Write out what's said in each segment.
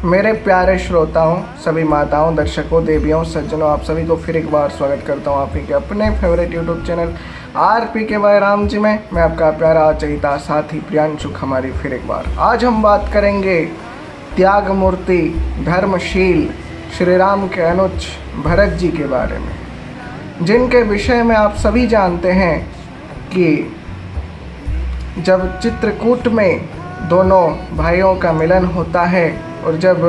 मेरे प्यारे श्रोताओं, सभी माताओं, दर्शकों, देवियों, सज्जनों, आप सभी को फिर एक बार स्वागत करता हूं आप ही के अपने favourite YouTube channel RPKY Ram ji में। मैं आपका प्यारा चहिता साथी प्रियांशु हमारी फिर एक बार। आज हम बात करेंगे त्याग मूर्ति, धर्मशील श्री राम के अनुज भरत जी के बारे में, जिनके विषय में आप सभी जानते हैं कि जब चित्रकूट में दोनों भाइयों का मिलन होता है और जब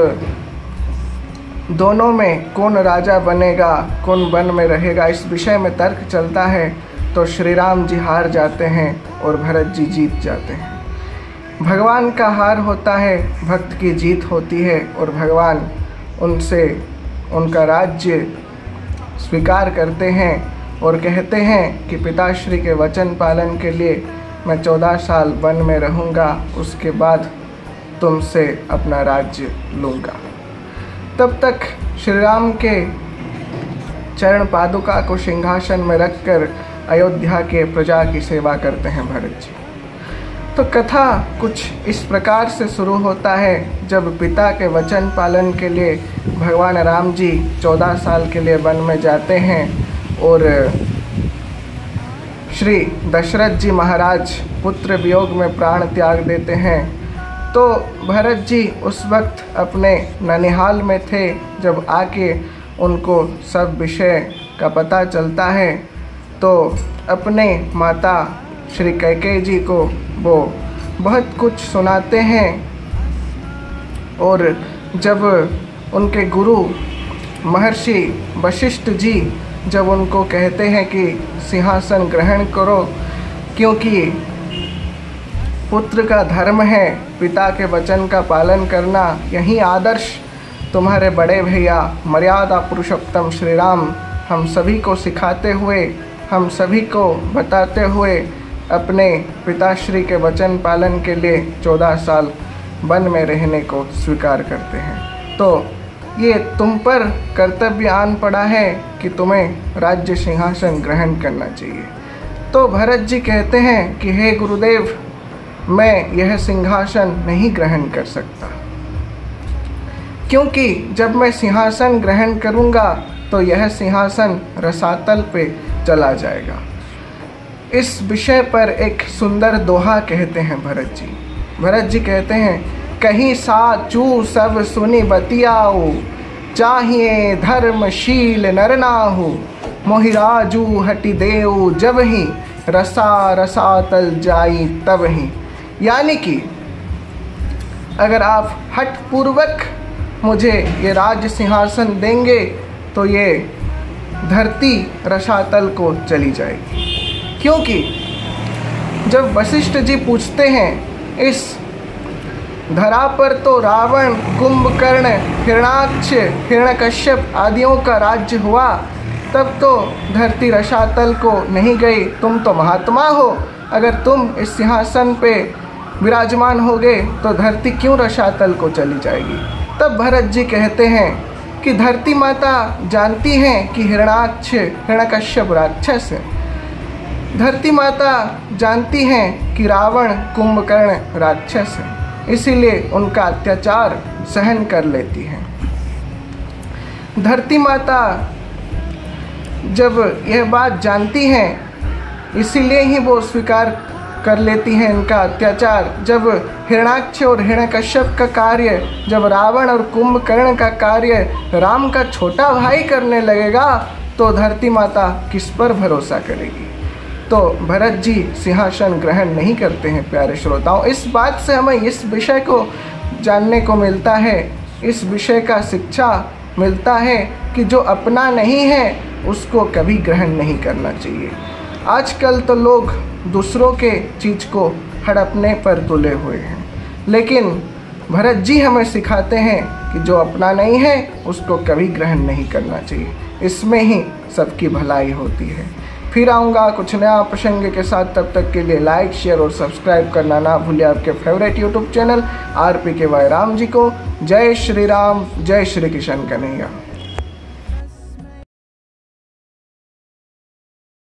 दोनों में कौन राजा बनेगा, कौन वन में रहेगा, इस विषय में तर्क चलता है तो श्री राम जी हार जाते हैं और भरत जी जीत जाते हैं। भगवान का हार होता है, भक्त की जीत होती है और भगवान उनसे उनका राज्य स्वीकार करते हैं और कहते हैं कि पिताश्री के वचन पालन के लिए मैं 14 साल वन में रहूँगा, उसके बाद तुमसे अपना राज्य लूँगा। तब तक श्री राम के चरण पादुका को सिंहासन में रखकर अयोध्या के प्रजा की सेवा करते हैं भरत जी। तो कथा कुछ इस प्रकार से शुरू होता है। जब पिता के वचन पालन के लिए भगवान राम जी 14 साल के लिए वन में जाते हैं और श्री दशरथ जी महाराज पुत्र वियोग में प्राण त्याग देते हैं, तो भरत जी उस वक्त अपने ननिहाल में थे। जब आके उनको सब विषय का पता चलता है तो अपने माता श्री कैकेयी जी को वो बहुत कुछ सुनाते हैं और जब उनके गुरु महर्षि वशिष्ठ जी जब उनको कहते हैं कि सिंहासन ग्रहण करो, क्योंकि पुत्र का धर्म है पिता के वचन का पालन करना, यही आदर्श तुम्हारे बड़े भैया मर्यादा पुरुषोत्तम श्री राम हम सभी को सिखाते हुए, हम सभी को बताते हुए अपने पिताश्री के वचन पालन के लिए 14 साल वन में रहने को स्वीकार करते हैं। तो ये तुम पर कर्तव्य आन पड़ा है कि तुम्हें राज्य सिंहासन ग्रहण करना चाहिए। तो भरत जी कहते हैं कि हे गुरुदेव, मैं यह सिंहासन नहीं ग्रहण कर सकता, क्योंकि जब मैं सिंहासन ग्रहण करूंगा तो यह सिंहासन रसातल पे चला जाएगा। इस विषय पर एक सुंदर दोहा कहते हैं भरत जी। भरत जी कहते हैं, कहीं साचू सब सुनी बतियाओ, चाहिए धर्मशील नर नाहु, मोहिराजू हटि देव जब ही, रसा रसातल जाई तब ही। यानी कि अगर आप हठ पूर्वक मुझे ये राज सिंहासन देंगे तो ये धरती रसातल को चली जाएगी। क्योंकि जब वशिष्ठ जी पूछते हैं इस धरा पर तो रावण, कुंभकर्ण, हिरणाक्ष, हिरण्यकश्यप आदियों का राज्य हुआ, तब तो धरती रसातल को नहीं गई। तुम तो महात्मा हो, अगर तुम इस सिंहासन पे विराजमान होगे तो धरती क्यों रसातल को चली जाएगी। तब भरत जी कहते हैं कि धरती माता जानती हैं कि हिरणाक्ष, हिरण्यकश्यप राक्षस है। धरती माता जानती हैं कि रावण, कुंभकर्ण राक्षस है, इसीलिए उनका अत्याचार सहन कर लेती हैं। धरती माता जब यह बात जानती हैं, इसीलिए ही वो स्वीकार कर लेती हैं इनका अत्याचार। जब हिरणाक्ष और हिरण्यकश्यप का कार्य, जब रावण और कुंभकर्ण का कार्य राम का छोटा भाई करने लगेगा तो धरती माता किस पर भरोसा करेगी। तो भरत जी सिंहासन ग्रहण नहीं करते हैं। प्यारे श्रोताओं, इस बात से हमें इस विषय को जानने को मिलता है, इस विषय का शिक्षा मिलता है कि जो अपना नहीं है उसको कभी ग्रहण नहीं करना चाहिए। आजकल तो लोग दूसरों के चीज़ को हड़पने पर तुले हुए हैं, लेकिन भरत जी हमें सिखाते हैं कि जो अपना नहीं है उसको कभी ग्रहण नहीं करना चाहिए। इसमें ही सबकी भलाई होती है। फिर आऊँगा कुछ नया प्रसंग के साथ, तब तक के लिए लाइक, शेयर और सब्सक्राइब करना ना भूलिए आपके favourite YouTube channel RPKY Ram ji को। जय श्री राम, जय श्री कृष्ण कन्हैया।